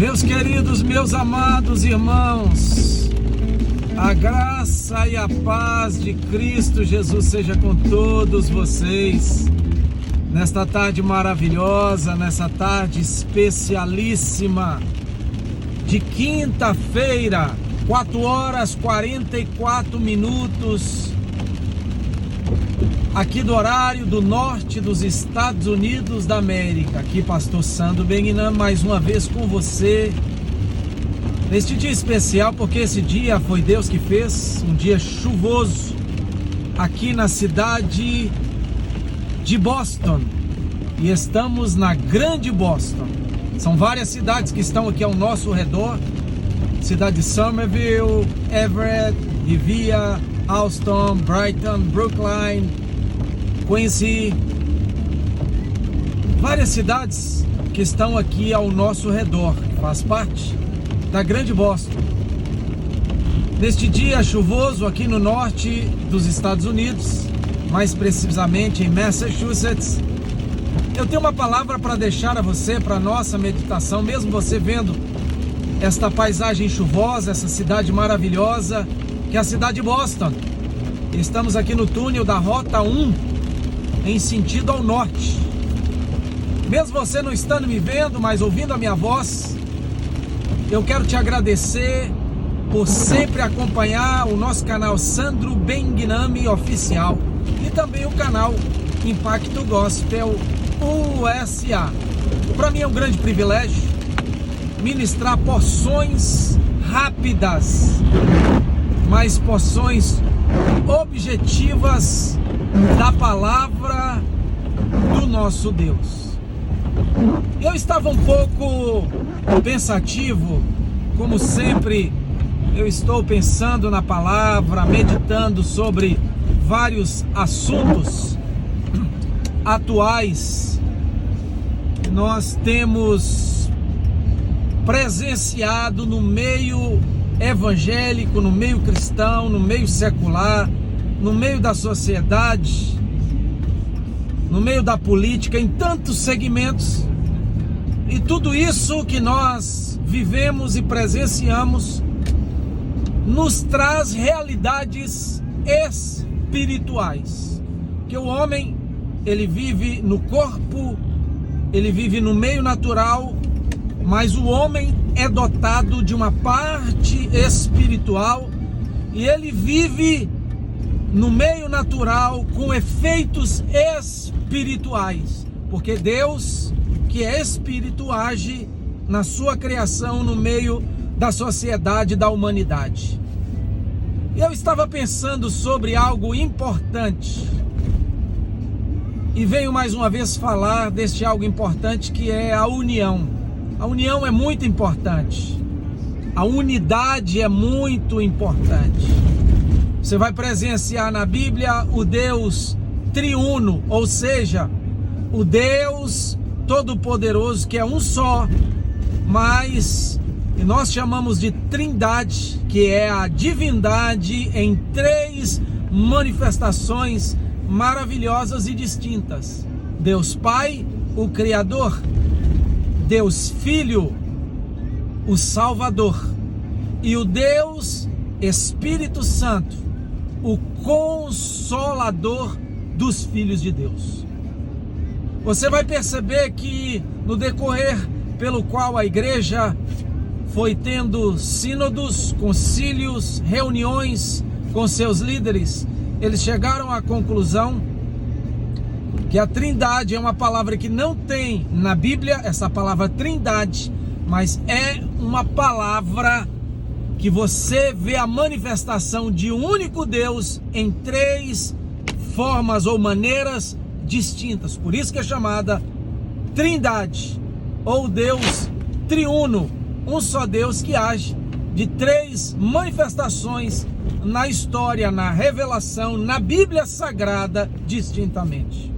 Meus queridos, meus amados irmãos, a graça e a paz de Cristo Jesus seja com todos vocês, nesta tarde maravilhosa, nessa tarde especialíssima, de quinta-feira, 4h44, aqui do horário do norte dos Estados Unidos da América. Aqui pastor Sandro Benguinam, mais uma vez com você, neste dia especial, porque esse dia foi Deus que fez, um dia chuvoso, aqui na cidade de Boston, e estamos na grande Boston. São várias cidades que estão aqui ao nosso redor, cidade de Somerville, Everett, Revere, Allston, Brighton, Brookline, Quincy, várias cidades que estão aqui ao nosso redor, faz parte da grande Boston. Neste dia chuvoso aqui no norte dos Estados Unidos, mais precisamente em Massachusetts, eu tenho uma palavra para deixar a você, para a nossa meditação, mesmo você vendo esta paisagem chuvosa, essa cidade maravilhosa, que é a cidade de Boston. Estamos aqui no túnel da Rota 1, em sentido ao norte. Mesmo você não estando me vendo, mas ouvindo a minha voz, eu quero te agradecer por sempre acompanhar o nosso canal Sandro Benguinam Oficial e também o canal Impacto Gospel USA. Para mim é um grande privilégio ministrar porções rápidas, mas porções objetivas da palavra do nosso Deus. Eu estava um pouco pensativo, como sempre eu estou pensando na palavra, meditando sobre vários assuntos atuais que nós temos presenciado no meio evangélico, no meio cristão, no meio secular, no meio da sociedade, no meio da política, em tantos segmentos. E tudo isso que nós vivemos e presenciamos nos traz realidades espirituais, que o homem, ele vive no corpo, ele vive no meio natural, mas o homem é dotado de uma parte espiritual e ele vive no meio natural com efeitos espirituais, porque Deus, que é espírito, age na sua criação, no meio da sociedade, da humanidade. Eu estava pensando sobre algo importante e venho mais uma vez falar deste algo importante, que é a união. A união é muito importante, a unidade é muito importante. Você vai presenciar na Bíblia o Deus triuno, ou seja, o Deus todo-poderoso, que é um só, mas que nós chamamos de trindade, que é a divindade em três manifestações maravilhosas e distintas: Deus Pai, o Criador; Deus Filho, o Salvador; e o Deus Espírito Santo, o Consolador dos filhos de Deus. Você vai perceber que no decorrer pelo qual a igreja foi tendo sínodos, concílios, reuniões com seus líderes, eles chegaram à conclusão que a trindade é uma palavra que não tem na Bíblia, essa palavra trindade, mas é uma palavra que você vê a manifestação de um único Deus em três formas ou maneiras distintas. Por isso que é chamada trindade, ou Deus triuno, um só Deus que age de três manifestações na história, na revelação, na Bíblia Sagrada, distintamente.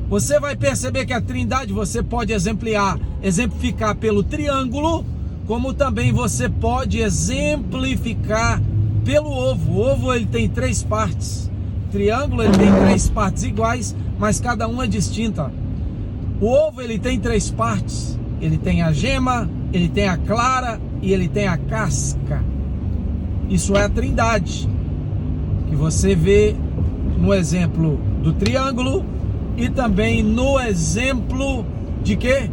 Você vai perceber que a trindade você pode exemplificar pelo triângulo, como também você pode exemplificar pelo ovo. O ovo, ele tem três partes. O triângulo, ele tem três partes iguais, mas cada uma é distinta. O ovo, ele tem três partes. Ele tem a gema, ele tem a clara e ele tem a casca. Isso é a trindade, que você vê no exemplo do triângulo e também no exemplo de quê?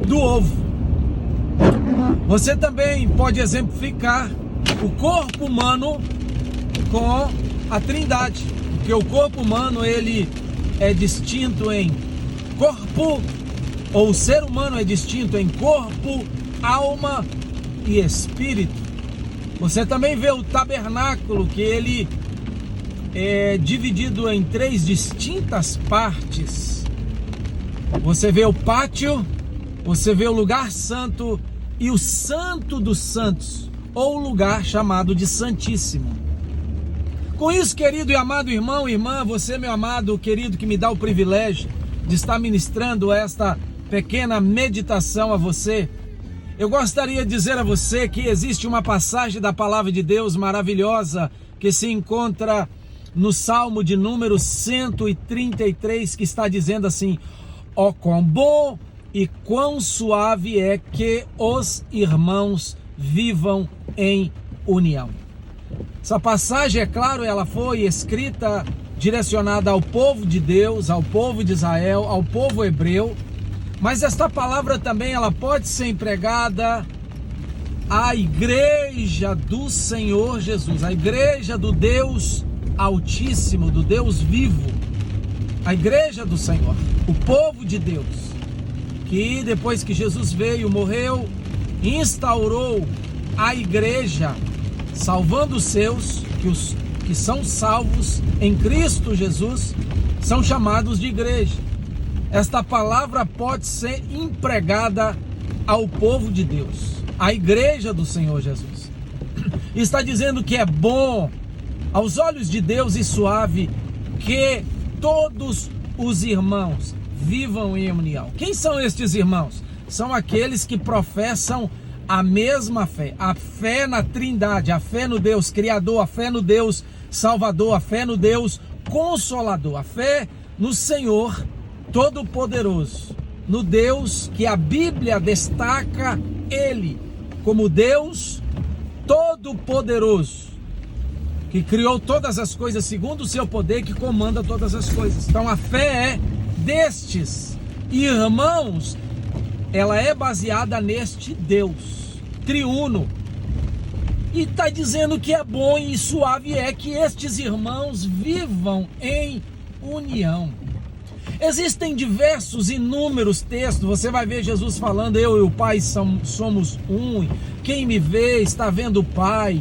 Do ovo. Você também pode exemplificar o corpo humano com a trindade, porque o corpo humano ele é distinto em corpo, ou o ser humano é distinto em corpo, alma e espírito. Você também vê o tabernáculo, que ele é dividido em 3 distintas partes. Você vê o pátio, você vê o lugar santo e o santo dos santos, ou o lugar chamado de Santíssimo. Com isso, querido e amado irmão, irmã, você, meu amado, querido, que me dá o privilégio de estar ministrando esta pequena meditação a você, eu gostaria de dizer a você que existe uma passagem da palavra de Deus maravilhosa que se encontra no Salmo de número 133, que está dizendo assim: ó, quão bom e quão suave é que os irmãos vivam em união. Essa passagem, é claro, ela foi escrita, direcionada ao povo de Deus, ao povo de Israel, ao povo hebreu, mas esta palavra também ela pode ser empregada à igreja do Senhor Jesus, a igreja do Deus Altíssimo, do Deus vivo, a igreja do Senhor, o povo de Deus, que depois que Jesus veio, morreu, instaurou a igreja, salvando os seus, que são salvos em Cristo Jesus, são chamados de igreja. Esta palavra pode ser empregada ao povo de Deus, à igreja do Senhor Jesus. Está dizendo que é bom aos olhos de Deus e suave que todos os irmãos vivam em união. Quem são estes irmãos? São aqueles que professam a mesma fé, a fé na Trindade, a fé no Deus Criador, a fé no Deus Salvador, a fé no Deus Consolador, a fé no Senhor Todo-Poderoso, no Deus que a Bíblia destaca Ele como Deus Todo-Poderoso, que criou todas as coisas segundo o seu poder, que comanda todas as coisas. Então a fé é destes irmãos, ela é baseada neste Deus triuno, e está dizendo que é bom e suave é que estes irmãos vivam em união. Existem diversos, inúmeros textos. Você vai ver Jesus falando: eu e o Pai somos um, quem me vê está vendo o Pai.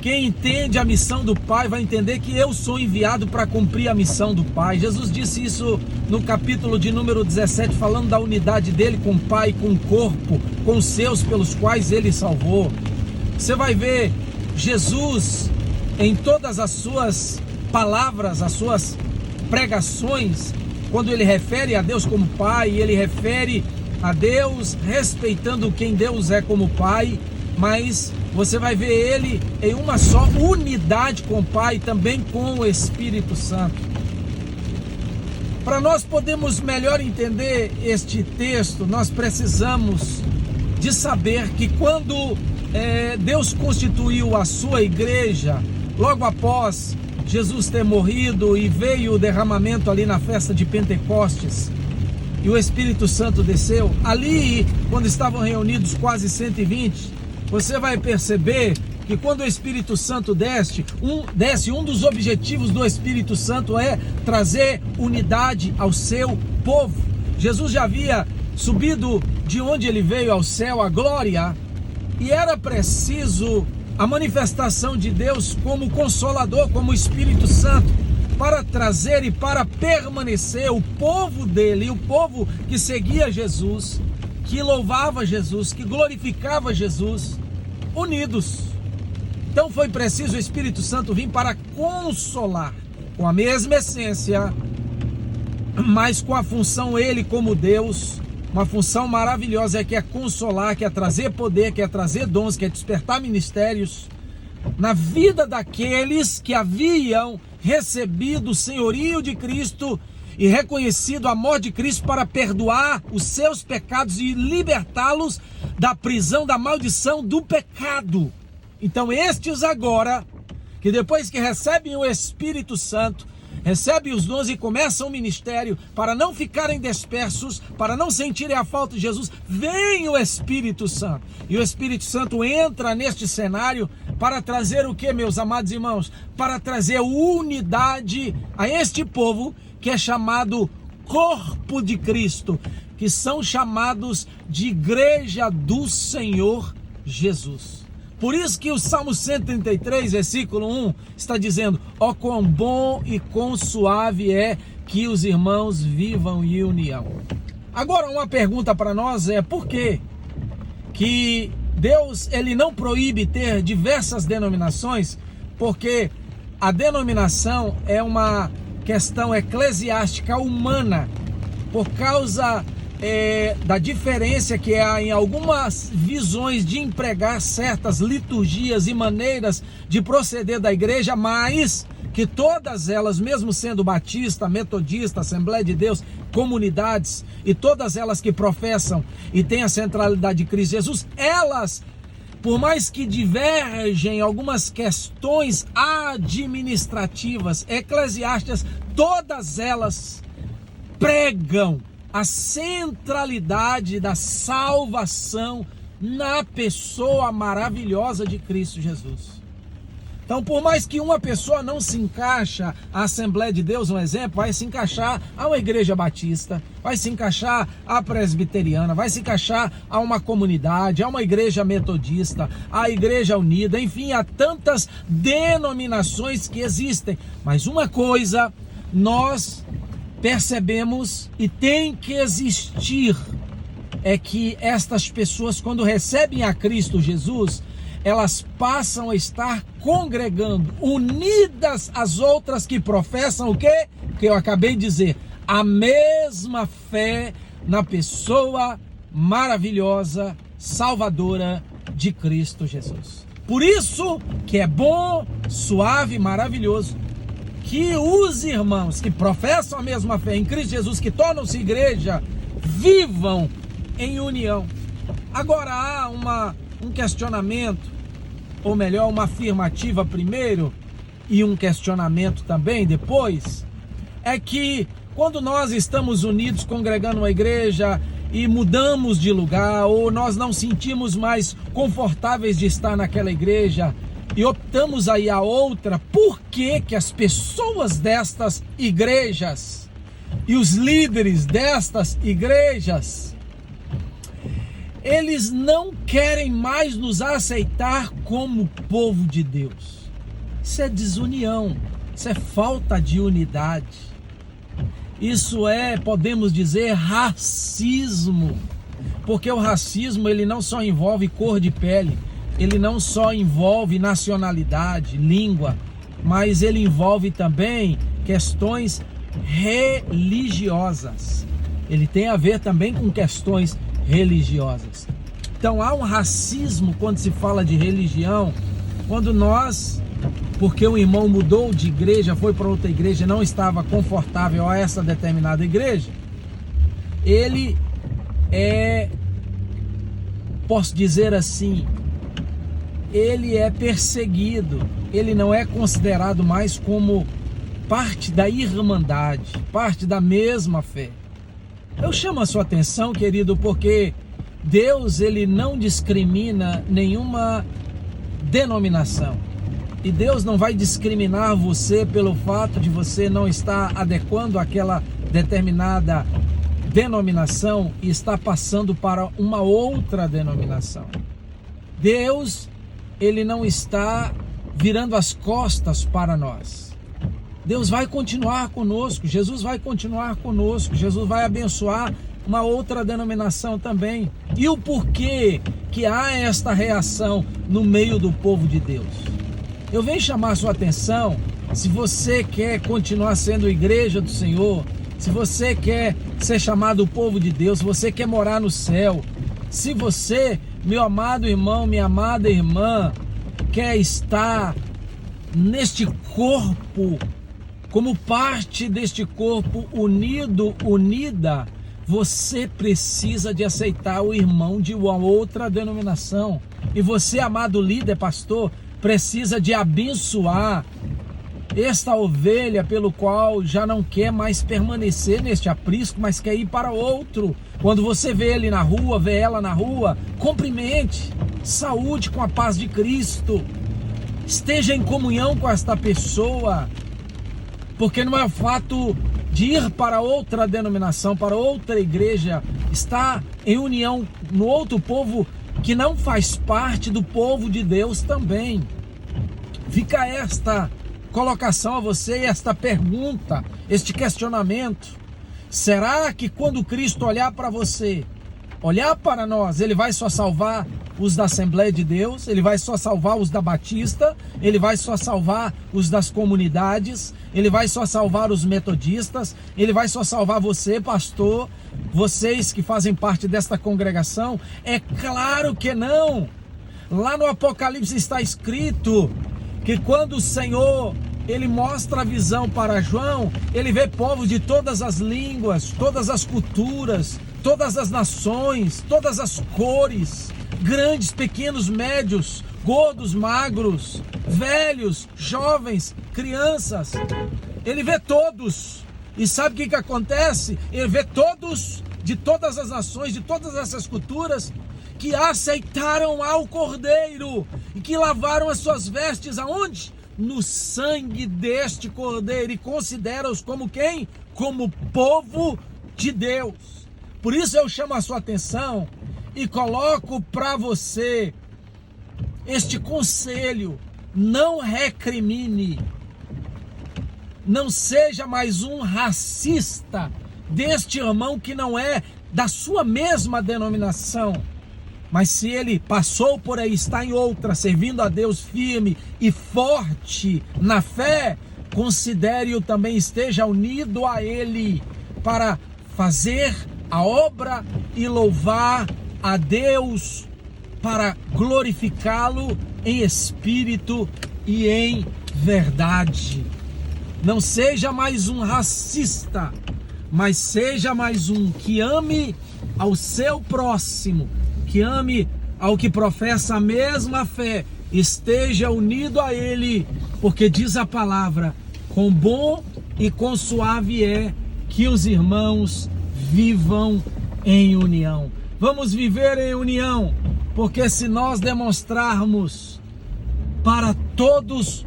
Quem entende a missão do Pai vai entender que eu sou enviado para cumprir a missão do Pai. Jesus disse isso no capítulo de número 17, falando da unidade dele com o Pai, com o corpo, com os seus pelos quais ele salvou. Você vai ver Jesus em todas as suas palavras, as suas pregações, quando ele refere a Deus como Pai, ele refere a Deus respeitando quem Deus é como Pai, mas você vai ver ele em uma só unidade com o Pai, também com o Espírito Santo. Para nós podermos melhor entender este texto, nós precisamos de saber que quando Deus constituiu a sua igreja, logo após Jesus ter morrido e veio o derramamento ali na festa de Pentecostes, e o Espírito Santo desceu, ali quando estavam reunidos quase 120, você vai perceber que quando o Espírito Santo desce, um dos objetivos do Espírito Santo é trazer unidade ao seu povo. Jesus já havia subido de onde ele veio ao céu, a glória, e era preciso a manifestação de Deus como Consolador, como Espírito Santo, para trazer e para permanecer o povo dele, o povo que seguia Jesus, que louvava Jesus, que glorificava Jesus, unidos. Então foi preciso o Espírito Santo vir para consolar, com a mesma essência, mas com a função ele como Deus, uma função maravilhosa, que é consolar, que é trazer poder, que é trazer dons, que é despertar ministérios na vida daqueles que haviam recebido o senhorio de Cristo e reconhecido a morte de Cristo para perdoar os seus pecados e libertá-los da prisão, da maldição, do pecado. Então estes agora, que depois que recebem o Espírito Santo, recebem os dons e começam o ministério, para não ficarem dispersos, para não sentirem a falta de Jesus, vem o Espírito Santo. E o Espírito Santo entra neste cenário para trazer o que, meus amados irmãos? Para trazer unidade a este povo que é chamado corpo de Cristo, que são chamados de igreja do Senhor Jesus. Por isso que o Salmo 133, versículo 1, está dizendo: ó quão bom e quão suave é que os irmãos vivam em união. Agora, uma pergunta para nós é: por que Deus ele não proíbe ter diversas denominações? Porque a denominação é uma questão eclesiástica humana, por causa da diferença que há em algumas visões de empregar certas liturgias e maneiras de proceder da igreja, mas que todas elas, mesmo sendo batista, metodista, Assembleia de Deus, comunidades, e todas elas que professam e têm a centralidade de Cristo Jesus, elas, por mais que divergem algumas questões administrativas, eclesiásticas, todas elas pregam a centralidade da salvação na pessoa maravilhosa de Cristo Jesus. Então, por mais que uma pessoa não se encaixa à Assembleia de Deus, um exemplo, vai se encaixar a uma igreja batista, vai se encaixar à presbiteriana, vai se encaixar a uma comunidade, a uma igreja metodista, a igreja unida, enfim, há tantas denominações que existem. Mas uma coisa nós percebemos e tem que existir, é que estas pessoas, quando recebem a Cristo Jesus, elas passam a estar congregando, unidas às outras que professam o quê? Que eu acabei de dizer, a mesma fé na pessoa maravilhosa, salvadora de Cristo Jesus. Por isso que é bom, suave e maravilhoso que os irmãos que professam a mesma fé em Cristo Jesus, que tornam-se igreja, vivam em união. Agora há um questionamento, ou melhor, uma afirmativa primeiro e um questionamento também depois, é que quando nós estamos unidos congregando uma igreja e mudamos de lugar, ou nós não sentimos mais confortáveis de estar naquela igreja e optamos aí a outra, por que que as pessoas destas igrejas e os líderes destas igrejas, eles não querem mais nos aceitar como povo de Deus? Isso é desunião, isso é falta de unidade, isso é, podemos dizer, racismo, porque o racismo ele não só envolve cor de pele, ele não só envolve nacionalidade, língua, mas ele envolve também questões religiosas. Ele tem a ver também com questões religiosas. Então há um racismo quando se fala de religião, quando nós, porque o irmão mudou de igreja, foi para outra igreja, não estava confortável a essa determinada igreja, ele posso dizer assim, ele é perseguido, ele não é considerado mais como parte da irmandade, parte da mesma fé. Eu chamo a sua atenção, querido, porque Deus ele não discrimina nenhuma denominação. E Deus não vai discriminar você pelo fato de você não estar adequando àquela determinada denominação e estar passando para uma outra denominação. Deus, ele não está virando as costas para nós. Deus vai continuar conosco, Jesus vai continuar conosco, Jesus vai abençoar uma outra denominação também. E o porquê que há esta reação no meio do povo de Deus? Eu venho chamar a sua atenção, se você quer continuar sendo igreja do Senhor, se você quer ser chamado povo de Deus, se você quer morar no céu, se você, meu amado irmão, minha amada irmã, quer estar neste corpo, como parte deste corpo unido, unida, Você precisa de aceitar o irmão de uma outra denominação. E você, amado líder, pastor, precisa de abençoar esta ovelha pelo qual já não quer mais permanecer neste aprisco, mas quer ir para outro. Quando você vê ele na rua, vê ela na rua, cumprimente, saúde com a paz de Cristo, esteja em comunhão com esta pessoa, porque não é o fato de ir para outra denominação, para outra igreja, estar em união no outro povo que não faz parte do povo de Deus também. Fica esta colocação a você, esta pergunta, este questionamento: será que quando Cristo olhar para você, olhar para nós, ele vai só salvar os da Assembleia de Deus? Ele vai só salvar os da Batista? Ele vai só salvar os das comunidades? Ele vai só salvar os metodistas? Ele vai só salvar você, pastor? Vocês que fazem parte desta congregação? É claro que não! Lá no Apocalipse está escrito que quando o Senhor, ele mostra a visão para João, ele vê povos de todas as línguas, todas as culturas, todas as nações, todas as cores, grandes, pequenos, médios, gordos, magros, velhos, jovens, crianças. Ele vê todos. E sabe o que acontece? Ele vê todos, de todas as nações, de todas essas culturas, que aceitaram ao Cordeiro e que lavaram as suas vestes aonde? No sangue deste Cordeiro, e considera-os como quem? Como povo de Deus. Por isso eu chamo a sua atenção e coloco para você este conselho: não recrimine, não seja mais um racista deste irmão que não é da sua mesma denominação. Mas se ele passou por aí, está em outra, servindo a Deus firme e forte na fé, considere-o também, esteja unido a ele para fazer a obra e louvar a Deus, para glorificá-lo em espírito e em verdade. Não seja mais um racista, mas seja mais um que ame ao seu próximo, que ame ao que professa a mesma fé, esteja unido a ele, porque diz a palavra: com bom e com suave é que os irmãos vivam em união. Vamos viver em união, porque se nós demonstrarmos para todos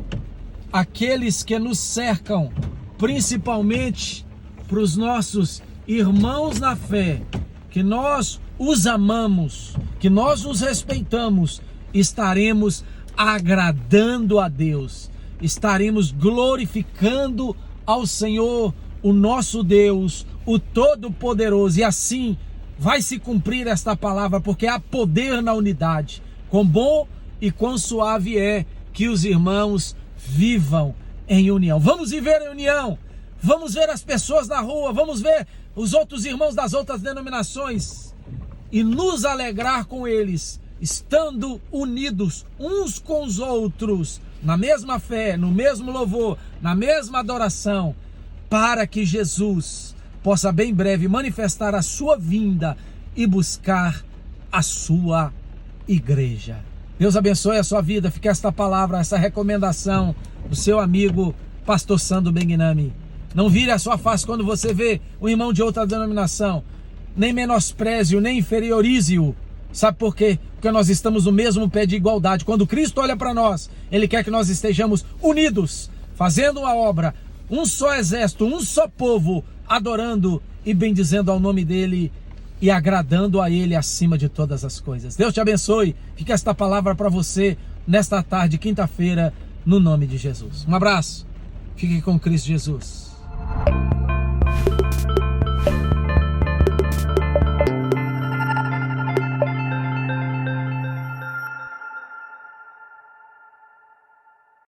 aqueles que nos cercam, principalmente para os nossos irmãos na fé, que nós os amamos, que nós os respeitamos, estaremos agradando a Deus, estaremos glorificando ao Senhor, o nosso Deus, o Todo-Poderoso, e assim vai se cumprir esta palavra, porque há poder na unidade. Com bom e com suave é que os irmãos vivam em união. Vamos viver em união, vamos ver as pessoas na rua, vamos ver os outros irmãos das outras denominações e nos alegrar com eles, estando unidos uns com os outros, na mesma fé, no mesmo louvor, na mesma adoração, para que Jesus possa bem breve manifestar a sua vinda e buscar a sua igreja. Deus abençoe a sua vida. Fica esta palavra, essa recomendação do seu amigo Pastor Sandro Benguinami. Não vire a sua face quando você vê um irmão de outra denominação, nem menospreze-o, nem inferiorize-o. Sabe por quê? Porque nós estamos no mesmo pé de igualdade. Quando Cristo olha para nós, Ele quer que nós estejamos unidos, fazendo uma obra, um só exército, um só povo, adorando e bendizendo ao nome dEle e agradando a Ele acima de todas as coisas. Deus te abençoe. Fica esta palavra para você nesta tarde, quinta-feira, no nome de Jesus. Um abraço. Fique com Cristo Jesus.